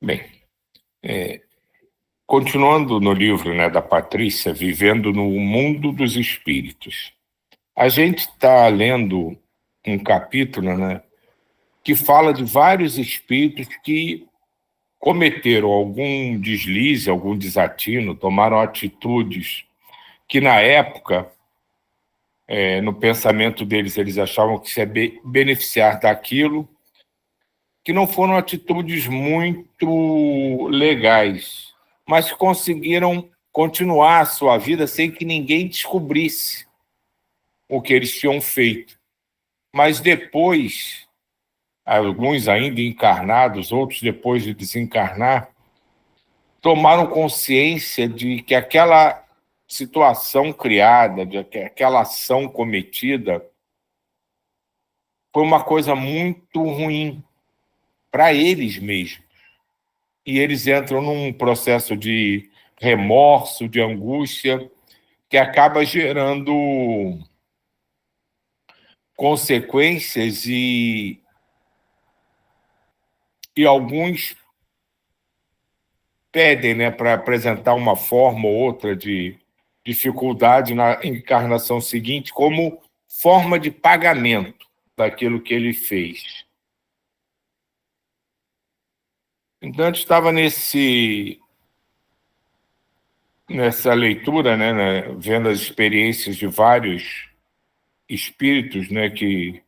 Bem, continuando no livro, né, da Patrícia, Vivendo no Mundo dos Espíritos, a gente está lendo um capítulo, né, que fala de vários espíritos que cometeram algum deslize, algum desatino, tomaram atitudes que na época, no pensamento deles, eles achavam que se beneficiar daquilo, que não foram atitudes muito legais, mas conseguiram continuar a sua vida sem que ninguém descobrisse o que eles tinham feito. Mas depois, alguns ainda encarnados, outros depois de desencarnar, tomaram consciência de que aquela situação criada, de que aquela ação cometida, foi uma coisa muito ruim para eles mesmos. E eles entram num processo de remorso, de angústia, que acaba gerando consequências e alguns pedem, né, para apresentar uma forma ou outra de dificuldade na encarnação seguinte como forma de pagamento daquilo que ele fez. Então, a gente estava nessa leitura, né, vendo as experiências de vários espíritos, né, que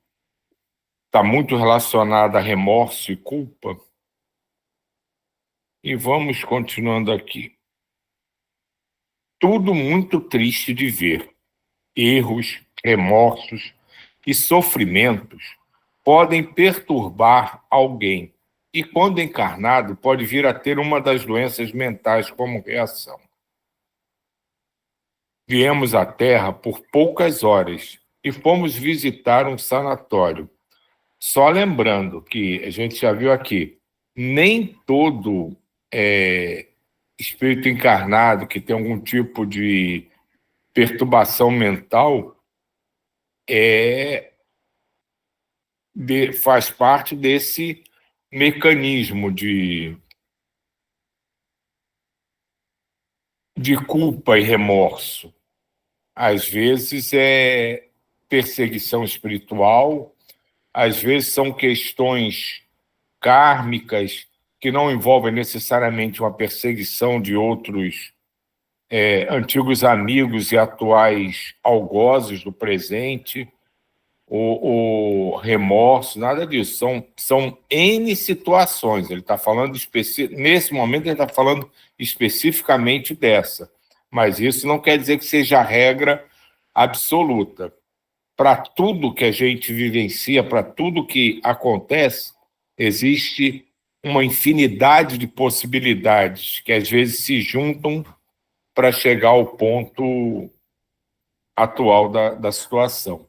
está muito relacionada a remorso e culpa. E vamos continuando aqui. Tudo muito triste de ver. Erros, remorsos e sofrimentos podem perturbar alguém e, quando encarnado, pode vir a ter uma das doenças mentais como reação. Viemos à Terra por poucas horas e fomos visitar um sanatório. Só lembrando que a gente já viu aqui, nem todo espírito encarnado que tem algum tipo de perturbação mental faz parte desse mecanismo de culpa e remorso. Às vezes é perseguição espiritual, às vezes são questões kármicas que não envolvem necessariamente uma perseguição de outros antigos amigos e atuais algozes do presente, o remorso, nada disso. São N situações. Ele está falando, nesse momento, ele está falando especificamente dessa. Mas isso não quer dizer que seja a regra absoluta. Para tudo que a gente vivencia, para tudo que acontece, existe uma infinidade de possibilidades que às vezes se juntam para chegar ao ponto atual da situação.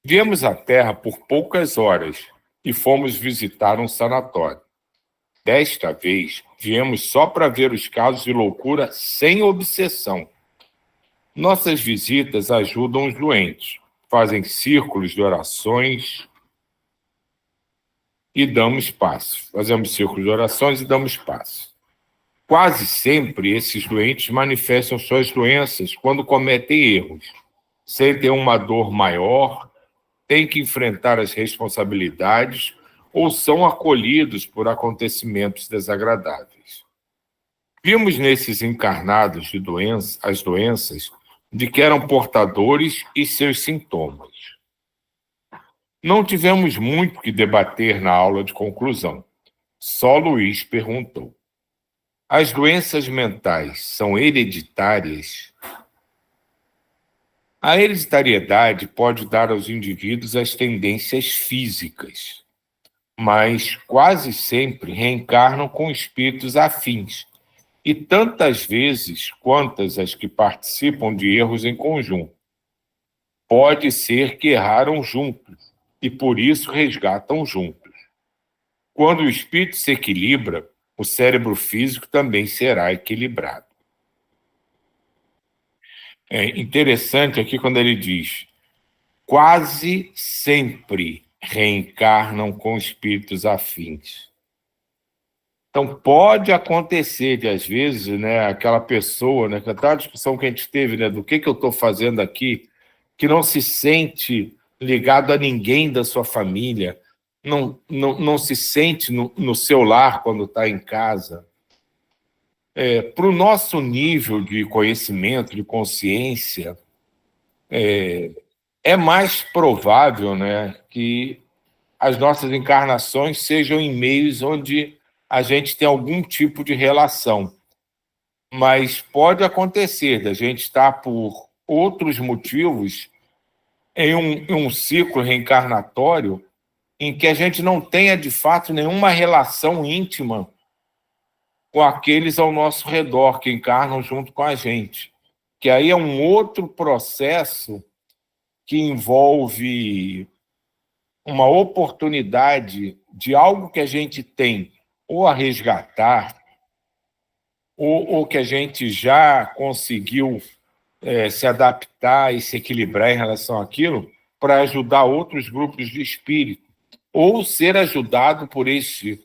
Viemos à Terra por poucas horas e fomos visitar um sanatório. Desta vez, viemos só para ver os casos de loucura sem obsessão. Nossas visitas ajudam os doentes, fazem círculos de orações e damos passo. Fazemos círculos de orações e damos passo. Quase sempre, esses doentes manifestam suas doenças quando cometem erros. Sentem uma dor maior, têm que enfrentar as responsabilidades ou são acolhidos por acontecimentos desagradáveis. Vimos nesses encarnados de as doenças de que eram portadores e seus sintomas. Não tivemos muito que debater na aula de conclusão. Só Luiz perguntou: as doenças mentais são hereditárias? A hereditariedade pode dar aos indivíduos as tendências físicas, mas quase sempre reencarnam com espíritos afins, e tantas vezes quantas as que participam de erros em conjunto. Pode ser que erraram juntos, e por isso resgatam juntos. Quando o espírito se equilibra, o cérebro físico também será equilibrado. É interessante aqui quando ele diz quase sempre reencarnam com espíritos afins. Então, pode acontecer de, às vezes, né, aquela pessoa, né, aquela discussão que a gente teve, né, do que eu estou fazendo aqui, que não se sente ligado a ninguém da sua família, não se sente no seu lar quando está em casa. Para o nosso nível de conhecimento, de consciência, é mais provável, né, que as nossas encarnações sejam em meios onde a gente tem algum tipo de relação. Mas pode acontecer da gente estar, por outros motivos, em um ciclo reencarnatório em que a gente não tenha, de fato, nenhuma relação íntima com aqueles ao nosso redor que encarnam junto com a gente. Que aí é um outro processo que envolve uma oportunidade de algo que a gente tem ou a resgatar, ou que a gente já conseguiu se adaptar e se equilibrar em relação àquilo, para ajudar outros grupos de espírito, ou ser ajudado por esse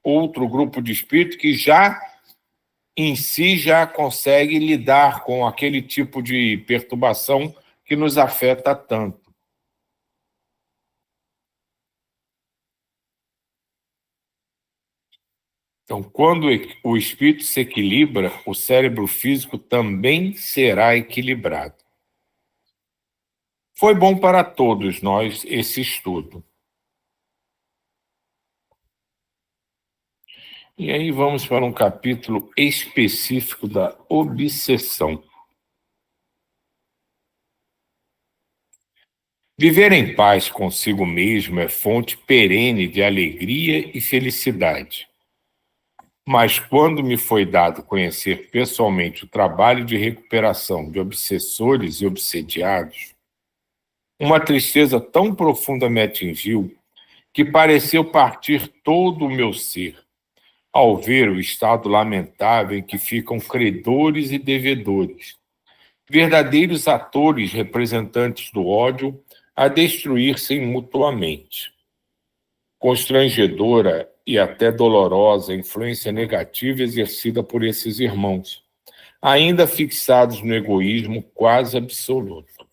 outro grupo de espírito que já em si já consegue lidar com aquele tipo de perturbação que nos afeta tanto. Então, quando o espírito se equilibra, o cérebro físico também será equilibrado. Foi bom para todos nós esse estudo. E aí vamos para um capítulo específico da obsessão. Viver em paz consigo mesmo é fonte perene de alegria e felicidade. Mas quando me foi dado conhecer pessoalmente o trabalho de recuperação de obsessores e obsediados, uma tristeza tão profunda me atingiu que pareceu partir todo o meu ser, ao ver o estado lamentável em que ficam credores e devedores, verdadeiros atores representantes do ódio, a destruir-se mutuamente. Constrangedora e até dolorosa a influência negativa exercida por esses irmãos, ainda fixados no egoísmo quase absoluto.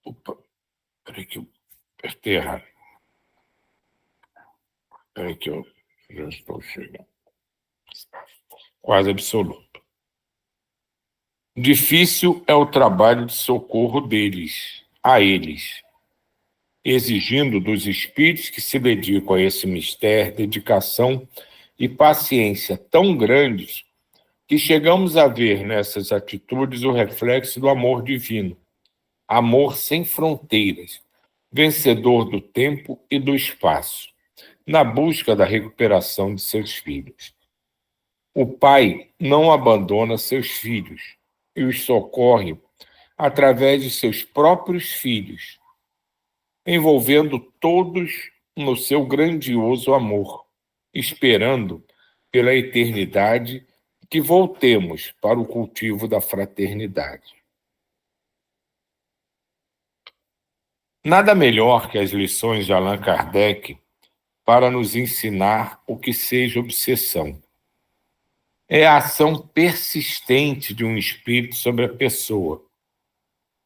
Opa, peraí que eu apertei errado. Peraí que eu já estou chegando. Quase absoluto. Difícil é o trabalho de socorro deles, a eles, exigindo dos espíritos que se dedicam a esse mistério dedicação e paciência tão grandes que chegamos a ver nessas atitudes o reflexo do amor divino, amor sem fronteiras, vencedor do tempo e do espaço, na busca da recuperação de seus filhos. O pai não abandona seus filhos e os socorre através de seus próprios filhos, envolvendo todos no seu grandioso amor, esperando pela eternidade que voltemos para o cultivo da fraternidade. Nada melhor que as lições de Allan Kardec para nos ensinar o que seja obsessão. É a ação persistente de um espírito sobre a pessoa.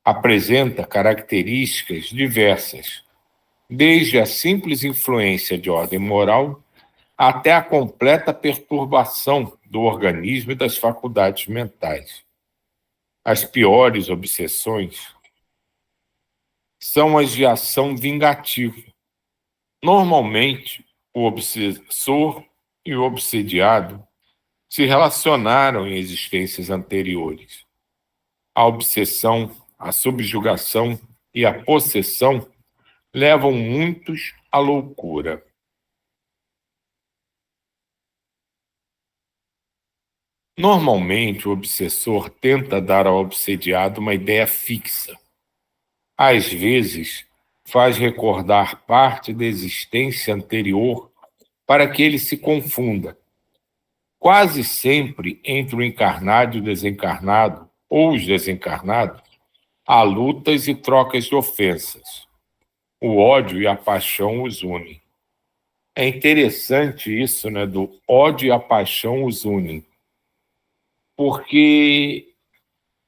Apresenta características diversas, desde a simples influência de ordem moral até a completa perturbação do organismo e das faculdades mentais. As piores obsessões são as de ação vingativa. Normalmente, o obsessor e o obsediado se relacionaram em existências anteriores. A obsessão, a subjugação e a possessão levam muitos à loucura. Normalmente, o obsessor tenta dar ao obsediado uma ideia fixa. Às vezes, faz recordar parte da existência anterior para que ele se confunda. Quase sempre, entre o encarnado e o desencarnado, ou os desencarnados, há lutas e trocas de ofensas. o ódio e a paixão os unem. É interessante isso, né, do ódio e a paixão os unem, porque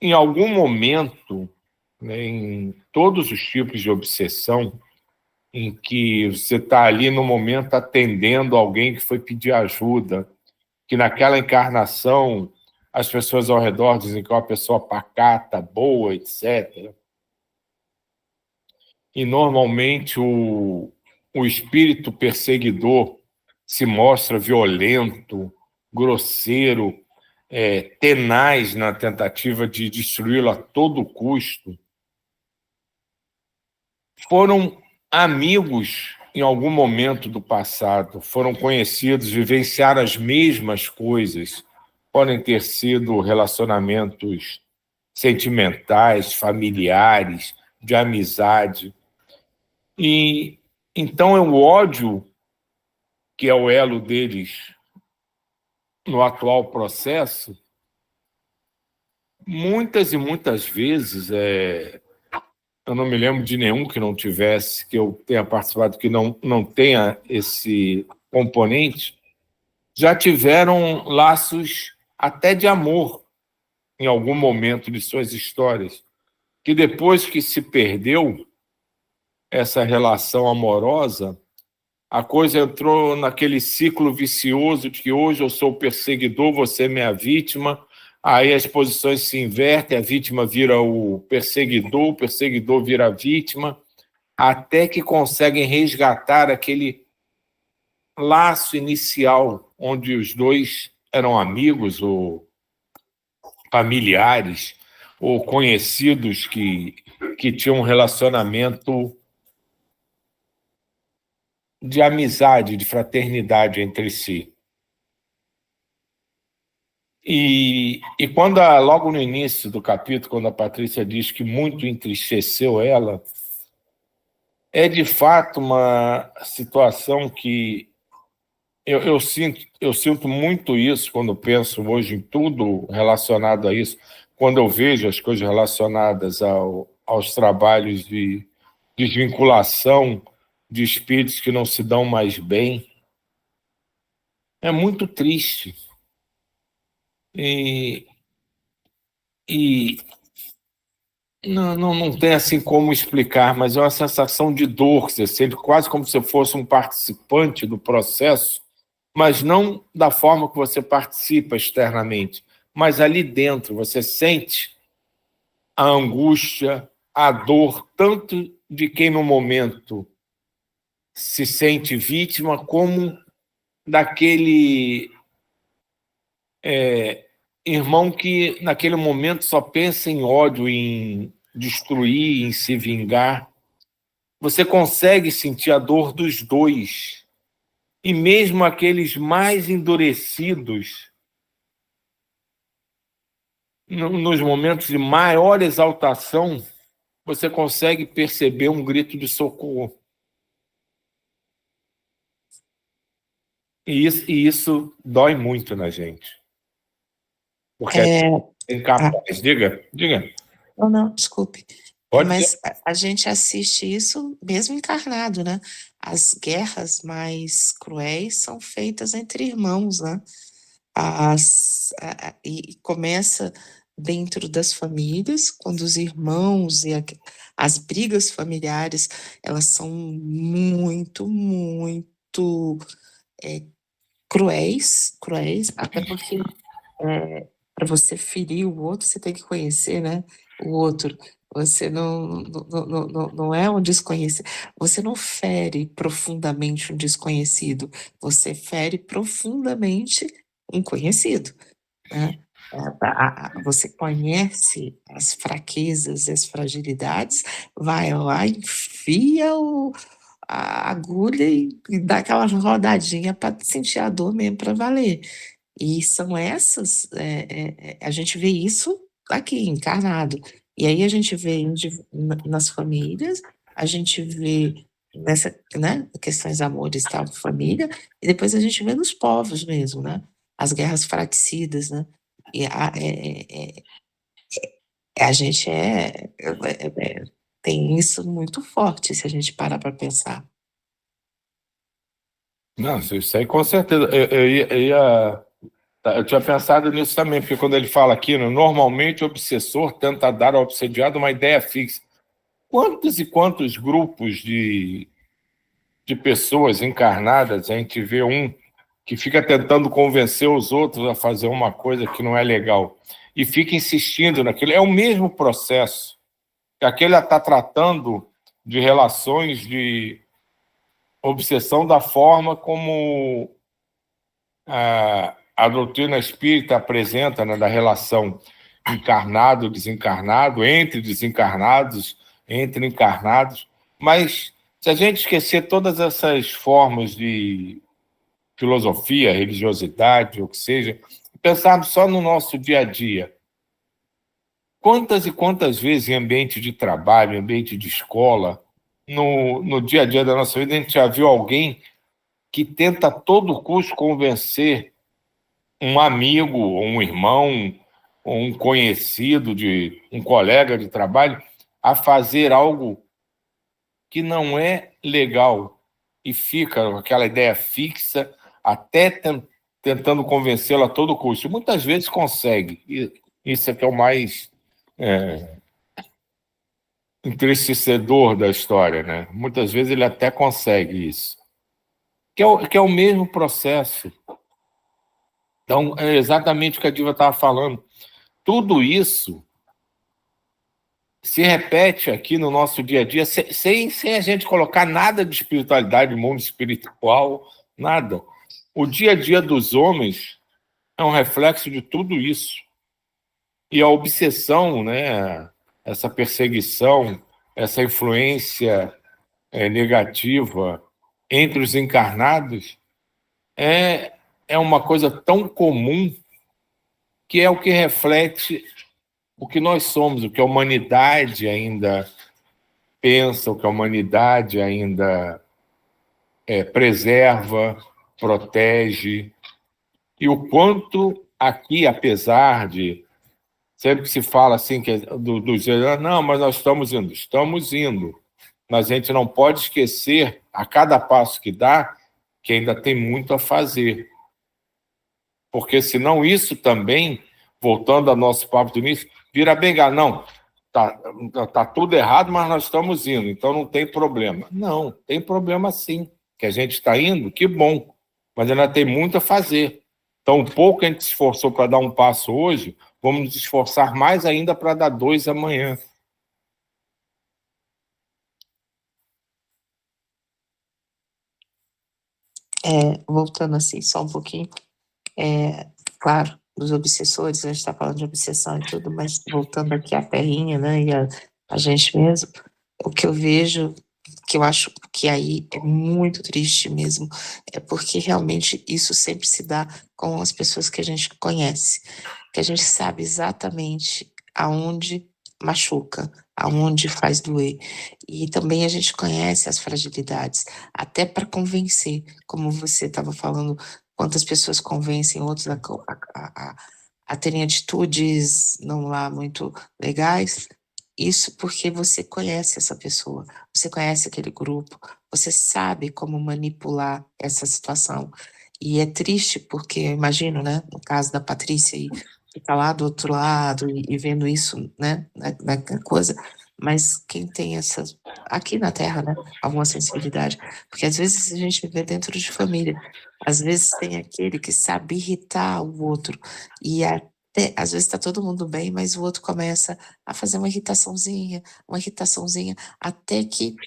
em algum momento, né, em todos os tipos de obsessão, em que você está ali no momento atendendo alguém que foi pedir ajuda, que naquela encarnação as pessoas ao redor dizem que é uma pessoa pacata, boa, etc. E normalmente o espírito perseguidor se mostra violento, grosseiro, tenaz na tentativa de destruí-lo a todo custo. Foram amigos em algum momento do passado, foram conhecidos, vivenciaram as mesmas coisas, podem ter sido relacionamentos sentimentais, familiares, de amizade. E então é o ódio que é o elo deles no atual processo. Muitas e muitas vezes, eu não me lembro de nenhum que não tivesse, que eu tenha participado, que não tenha esse componente, já tiveram laços até de amor em algum momento de suas histórias, que depois que se perdeu essa relação amorosa, a coisa entrou naquele ciclo vicioso de que hoje eu sou o perseguidor, você é minha vítima, aí as posições se invertem, a vítima vira o perseguidor vira a vítima, até que conseguem resgatar aquele laço inicial onde os dois eram amigos ou familiares ou conhecidos que tinham um relacionamento de amizade, de fraternidade entre si. E quando, logo no início do capítulo, quando a Patrícia diz que muito entristeceu ela, é de fato uma situação que eu sinto muito isso quando penso hoje em tudo relacionado a isso, quando eu vejo as coisas relacionadas aos trabalhos de desvinculação de espíritos que não se dão mais bem. É muito triste. E, e não tem assim como explicar, mas é uma sensação de dor, você sente quase como se fosse um participante do processo, mas não da forma que você participa externamente, mas ali dentro você sente a angústia, a dor, tanto de quem no momento se sente vítima, como daquele irmão que naquele momento só pensa em ódio, em destruir, em se vingar. Você consegue sentir a dor dos dois. E mesmo aqueles mais endurecidos, nos momentos de maior exaltação, você consegue perceber um grito de socorro. E isso dói muito na gente. Porque a gente é incapaz. Diga. Não, desculpe. Pode dizer. Mas a gente assiste isso mesmo encarnado, né? As guerras mais cruéis são feitas entre irmãos, né? E começa dentro das famílias, quando os irmãos e as brigas familiares, elas são muito, muito cruéis, até porque para você ferir o outro, você tem que conhecer, né, o outro. Você não é um desconhecido. Você não fere profundamente um desconhecido. Você fere profundamente um conhecido, né? Você conhece as fraquezas e as fragilidades, vai lá, enfia a agulha e dá aquela rodadinha para sentir a dor mesmo para valer. E são essas, a gente vê isso aqui, encarnado. E aí a gente vê nas famílias, a gente vê nessa, né, questões amores, tal, família, e depois a gente vê nos povos mesmo, né? As guerras fratricidas, né? E a gente tem isso muito forte, se a gente parar para pensar. Não, isso aí com certeza. Eu tinha pensado nisso também, porque quando ele fala aqui, né, normalmente o obsessor tenta dar ao obsediado uma ideia fixa. Quantos e quantos grupos de pessoas encarnadas a gente vê um que fica tentando convencer os outros a fazer uma coisa que não é legal e fica insistindo naquilo? É o mesmo processo. Aquele está tratando de relações de obsessão da forma como a doutrina espírita apresenta, né, da relação encarnado-desencarnado, entre desencarnados, entre encarnados. Mas se a gente esquecer todas essas formas de filosofia, religiosidade, ou que seja, pensarmos só no nosso dia a dia, quantas e quantas vezes em ambiente de trabalho, em ambiente de escola, no dia a dia da nossa vida, a gente já viu alguém que tenta a todo custo convencer um amigo, ou um irmão, ou um conhecido, de um colega de trabalho, a fazer algo que não é legal e fica com aquela ideia fixa, até tentando convencê-lo a todo custo. Muitas vezes consegue, e isso é que é o mais entristecedor da história, né? Muitas vezes ele até consegue isso, que é o mesmo processo. Então, é exatamente o que a Diva estava falando. Tudo isso se repete aqui no nosso dia a dia, sem a gente colocar nada de espiritualidade, mundo espiritual, nada. O dia a dia dos homens é um reflexo de tudo isso. E a obsessão, né, essa perseguição, essa influência negativa entre os encarnados é, é uma coisa tão comum que é o que reflete o que nós somos, o que a humanidade ainda pensa, o que a humanidade ainda preserva, protege, e o quanto aqui, apesar de sempre que se fala assim que não, mas nós estamos indo, mas a gente não pode esquecer a cada passo que dá que ainda tem muito a fazer, porque senão isso também, voltando ao nosso papo do início, vira bengala. Não, tá tudo errado, mas nós estamos indo, então não tem problema. Não, tem problema sim, que a gente está indo, que bom, mas ainda tem muito a fazer. Então, um pouco a gente se esforçou para dar um passo hoje, vamos nos esforçar mais ainda para dar dois amanhã. Voltando assim só um pouquinho, claro, dos obsessores, a gente está falando de obsessão e tudo, mas voltando aqui à terrinha, né, e a gente mesmo, o que eu vejo, que eu acho que aí é muito triste mesmo, é porque realmente isso sempre se dá com as pessoas que a gente conhece, que a gente sabe exatamente aonde machuca, aonde faz doer. E também a gente conhece as fragilidades, até para convencer, como você estava falando, quantas pessoas convencem outros a terem atitudes não lá muito legais. Isso porque você conhece essa pessoa, você conhece aquele grupo, você sabe como manipular essa situação. E é triste porque, eu imagino, né, no caso da Patrícia aí, que tá lá do outro lado e vendo isso, né, na coisa, mas quem tem essa, aqui na Terra, né, alguma sensibilidade, porque às vezes a gente vê dentro de família, às vezes tem aquele que sabe irritar o outro, e até, às vezes está todo mundo bem, mas o outro começa a fazer uma irritaçãozinha, até que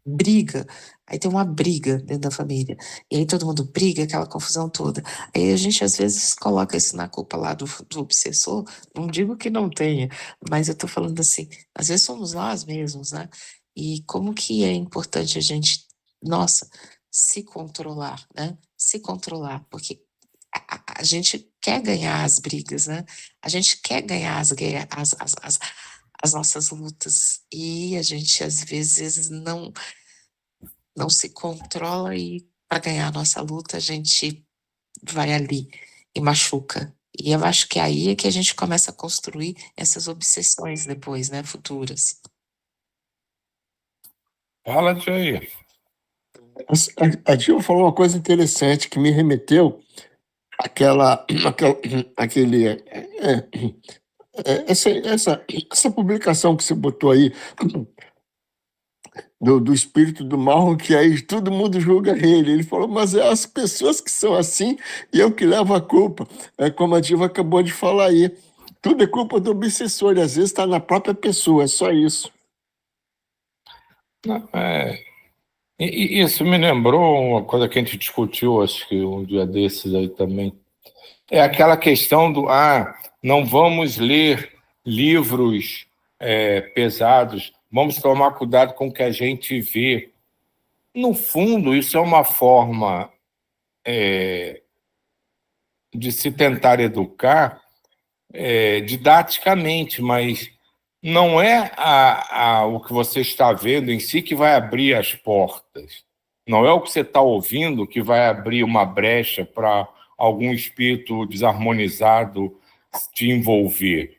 briga. Aí tem uma briga dentro da família. E aí todo mundo briga, aquela confusão toda. Aí a gente às vezes coloca isso na culpa lá do obsessor. Não digo que não tenha, mas eu tô falando assim, às vezes somos nós mesmos, né? E como que é importante a gente, nossa, se controlar, né? Se controlar, porque a gente quer ganhar as brigas, né? A gente quer ganhar as guerras, as nossas lutas. E a gente, às vezes, não se controla e, para ganhar a nossa luta, a gente vai ali e machuca. E eu acho que aí é que a gente começa a construir essas obsessões depois, né? Futuras. Fala disso aí. A Dilma falou uma coisa interessante que me remeteu aquele, essa publicação que você botou aí do espírito do mal, que aí todo mundo julga ele. Ele falou, mas é as pessoas que são assim e eu que levo a culpa. É como a Dilma acabou de falar aí. Tudo é culpa do obsessor, e às vezes está na própria pessoa, é só isso. Não, e isso me lembrou uma coisa que a gente discutiu, acho que um dia desses aí também. É aquela questão do, não vamos ler livros pesados, vamos tomar cuidado com o que a gente vê. No fundo, isso é uma forma de se tentar educar didaticamente, mas não é o que você está vendo em si que vai abrir as portas. Não é o que você está ouvindo que vai abrir uma brecha para algum espírito desarmonizado te envolver.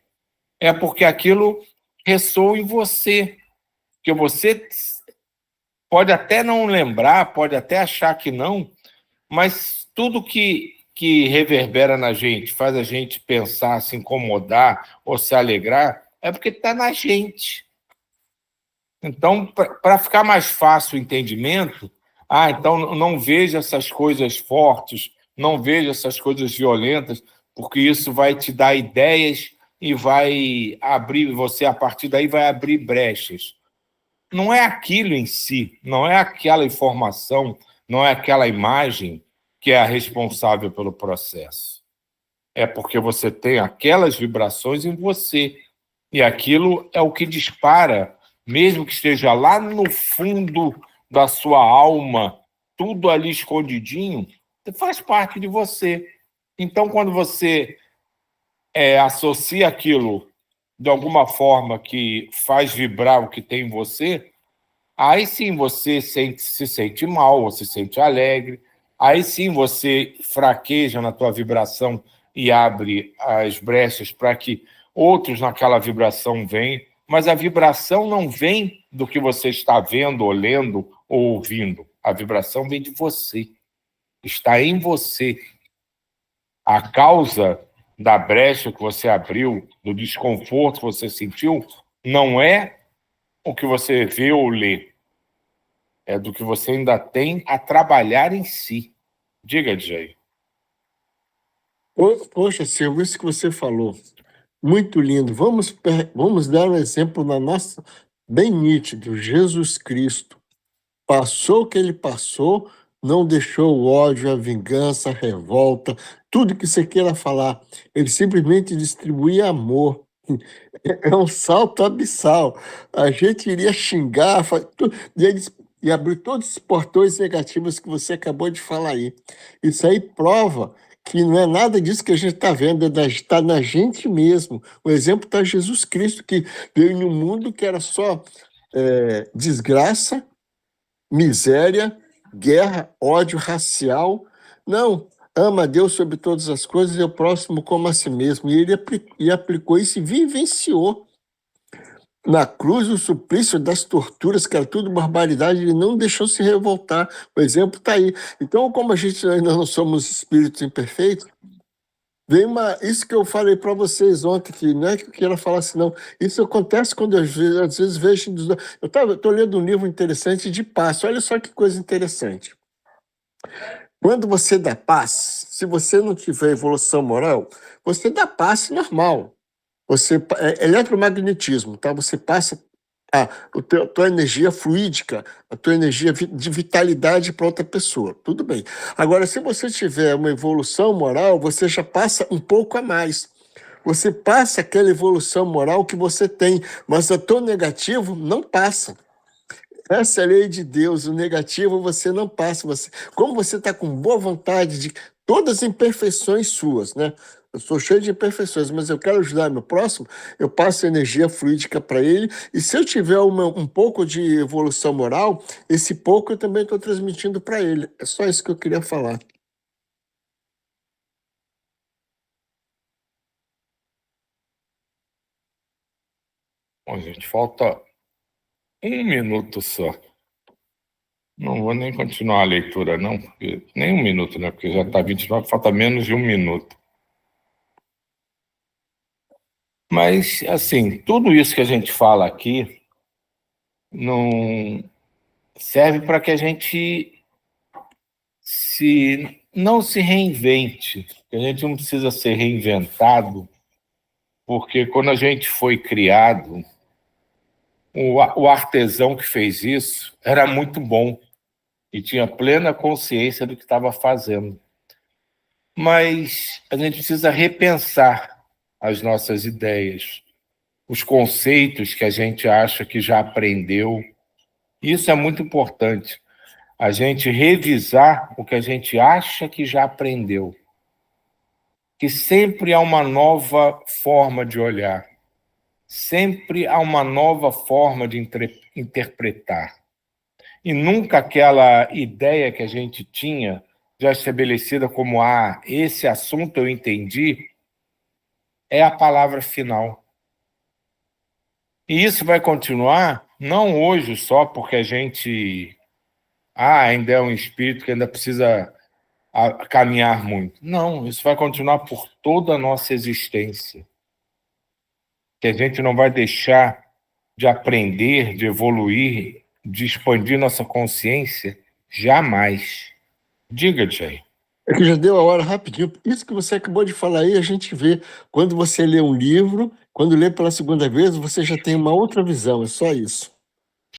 É porque aquilo ressoa em você. Que você pode até não lembrar, pode até achar que não, mas tudo que reverbera na gente, faz a gente pensar, se incomodar ou se alegrar, é porque está na gente. Então, para ficar mais fácil o entendimento, então não veja essas coisas fortes, não veja essas coisas violentas, porque isso vai te dar ideias e vai abrir, você a partir daí vai abrir brechas. Não é aquilo em si, não é aquela informação, não é aquela imagem que é a responsável pelo processo. É porque você tem aquelas vibrações em você. E aquilo é o que dispara, mesmo que esteja lá no fundo da sua alma, tudo ali escondidinho, faz parte de você. Então, quando você associa aquilo de alguma forma que faz vibrar o que tem em você, aí sim você se sente mal, você se sente alegre, aí sim você fraqueja na tua vibração e abre as brechas para que outros naquela vibração venham, mas a vibração não vem do que você está vendo, ou lendo, ou ouvindo. A vibração vem de você, está em você. A causa da brecha que você abriu, do desconforto que você sentiu, não é o que você vê ou lê, é do que você ainda tem a trabalhar em si. Diga, Jay. Poxa, Silvio, isso que você falou, muito lindo. Vamos dar um exemplo na nossa, bem nítido, Jesus Cristo. Passou o que ele passou, não deixou o ódio, a vingança, a revolta, tudo que você queira falar. Ele simplesmente distribuía amor. É um salto abissal. A gente iria xingar, e abrir todos os portões negativos que você acabou de falar aí. Isso aí prova que não é nada disso que a gente está vendo, está na gente mesmo. O exemplo está Jesus Cristo, que veio em um mundo que era só desgraça, miséria, guerra, ódio racial. Não, ama a Deus sobre todas as coisas e o próximo como a si mesmo. E ele aplicou isso e vivenciou. Na cruz, o suplício das torturas, que era tudo barbaridade, ele não deixou se revoltar. O exemplo está aí. Então, como a gente ainda não somos espíritos imperfeitos, isso que eu falei para vocês ontem, que não é que eu queira falar assim, não. Isso acontece quando eu, às vezes, vejo. Eu estou lendo um livro interessante de paz. Olha só que coisa interessante. Quando você dá paz, se você não tiver evolução moral, você dá paz normal. É eletromagnetismo, tá? Você passa a tua energia fluídica, a tua energia de vitalidade para outra pessoa. Tudo bem. Agora, se você tiver uma evolução moral, você já passa um pouco a mais. Você passa aquela evolução moral que você tem, mas o teu negativo não passa. Essa é a lei de Deus, o negativo você não passa. Como você está com boa vontade de todas as imperfeições suas, né? Eu sou cheio de imperfeições, mas eu quero ajudar meu próximo, eu passo energia fluídica para ele, e se eu tiver um pouco de evolução moral, esse pouco eu também estou transmitindo para ele. É só isso que eu queria falar. Bom, gente, falta um minuto só. Não vou nem continuar a leitura, não, porque nem um minuto, né? Porque já está 29, falta menos de um minuto. Mas, assim, tudo isso que a gente fala aqui não serve para que a gente não se reinvente. A gente não precisa ser reinventado, porque quando a gente foi criado, o artesão que fez isso era muito bom e tinha plena consciência do que estava fazendo. Mas a gente precisa repensar as nossas ideias, os conceitos que a gente acha que já aprendeu. Isso é muito importante, a gente revisar o que a gente acha que já aprendeu. Que sempre há uma nova forma de olhar, sempre há uma nova forma de interpretar. E nunca aquela ideia que a gente tinha, já estabelecida como, esse assunto eu entendi, é a palavra final. E isso vai continuar, não hoje só porque a gente ainda é um espírito que ainda precisa caminhar muito. Não, isso vai continuar por toda a nossa existência. Que a gente não vai deixar de aprender, de evoluir, de expandir nossa consciência, jamais. Diga, Jay. É que já deu a hora rapidinho. Isso que você acabou de falar aí, a gente vê. Quando você lê um livro, quando lê pela segunda vez, você já tem uma outra visão, é só isso.